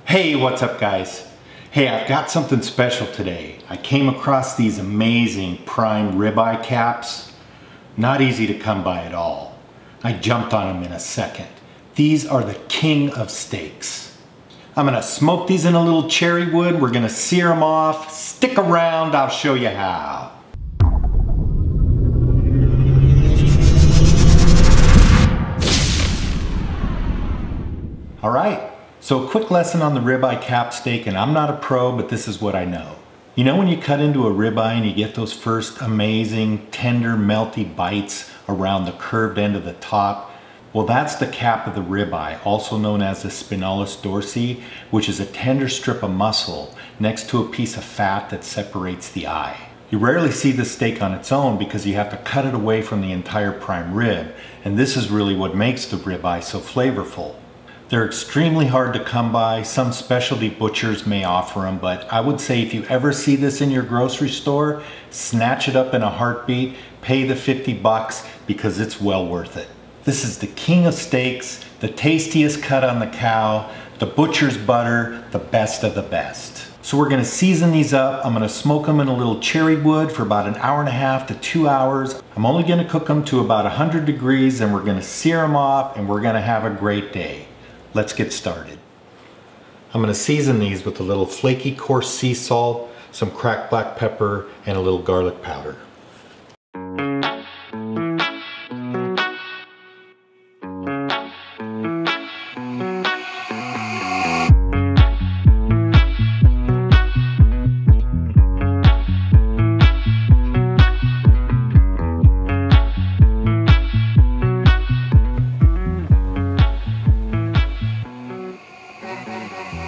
Hey, what's up guys? Hey, I've got something special today. I came across these amazing prime ribeye caps. Not easy to come by at all. I jumped on them in a second. These are the king of steaks. I'm gonna smoke these in a little cherry wood. We're gonna sear them off. Stick around, I'll show you how. All right. So a quick lesson on the ribeye cap steak, and I'm not a pro, but this is what I know. You know when you cut into a ribeye and you get those first amazing, tender, melty bites around the curved end of the top? Well, that's the cap of the ribeye, also known as the spinalis dorsi, which is a tender strip of muscle next to a piece of fat that separates the eye. You rarely see this steak on its own because you have to cut it away from the entire prime rib, and this is really what makes the ribeye so flavorful. They're extremely hard to come by. Some specialty butchers may offer them, but I would say if you ever see this in your grocery store, snatch it up in a heartbeat, pay the 50 bucks because it's well worth it. This is the king of steaks, the tastiest cut on the cow, the butcher's butter, the best of the best. So we're gonna season these up. I'm gonna smoke them in a little cherry wood for about an hour and a half to 2 hours. I'm only gonna cook them to about 100 degrees and we're gonna sear them off and we're gonna have a great day. Let's get started. I'm going to season these with a little flaky coarse sea salt, some cracked black pepper, and a little garlic powder.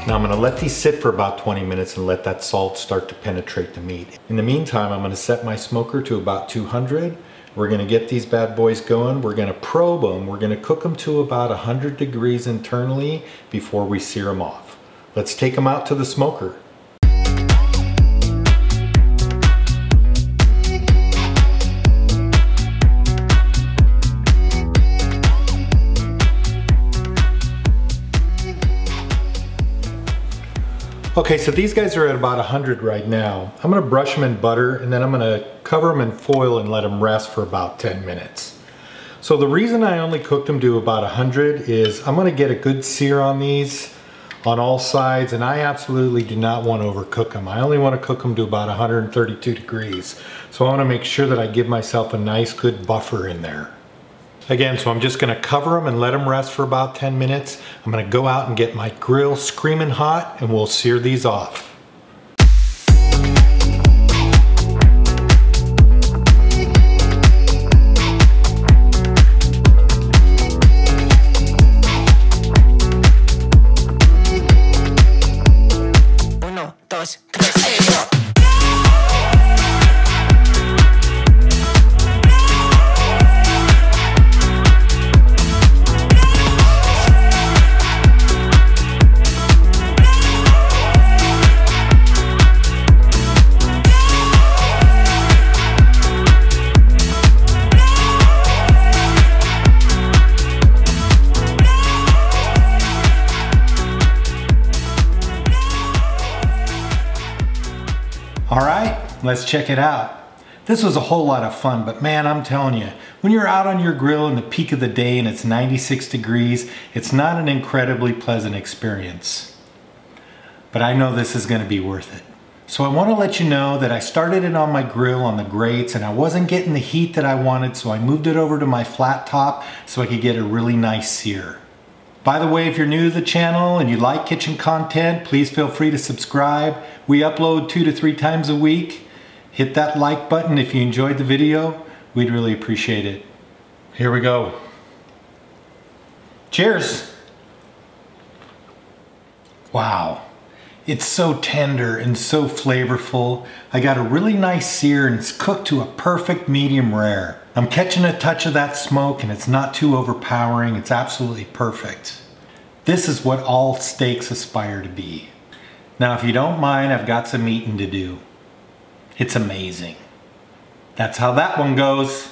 Now I'm going to let these sit for about 20 minutes and let that salt start to penetrate the meat. In the meantime, I'm going to set my smoker to about 200. We're going to get these bad boys going. We're going to probe them. We're going to cook them to about 100 degrees internally before we sear them off. Let's take them out to the smoker. Okay, so these guys are at about 100 right now. I'm gonna brush them in butter and then I'm gonna cover them in foil and let them rest for about 10 minutes. So the reason I only cooked them to about 100 is I'm gonna get a good sear on these on all sides, and I absolutely do not want to overcook them. I only want to cook them to about 132 degrees. So I wanna make sure that I give myself a nice good buffer in there. Again, so I'm just gonna cover them and let them rest for about 10 minutes. I'm gonna go out and get my grill screaming hot and we'll sear these off. Uno, dos, tres, All right, let's check it out. This was a whole lot of fun, but man, I'm telling you, when you're out on your grill in the peak of the day and it's 96 degrees, it's not an incredibly pleasant experience. But I know this is gonna be worth it. So I wanna let you know that I started it on my grill on the grates and I wasn't getting the heat that I wanted, so I moved it over to my flat top so I could get a really nice sear. By the way, if you're new to the channel and you like kitchen content, please feel free to subscribe. We upload 2 to 3 times a week. Hit that like button if you enjoyed the video. We'd really appreciate it. Here we go. Cheers. Wow. It's so tender and so flavorful. I got a really nice sear and it's cooked to a perfect medium rare. I'm catching a touch of that smoke and it's not too overpowering. It's absolutely perfect. This is what all steaks aspire to be. Now, if you don't mind, I've got some eating to do. It's amazing. That's how that one goes.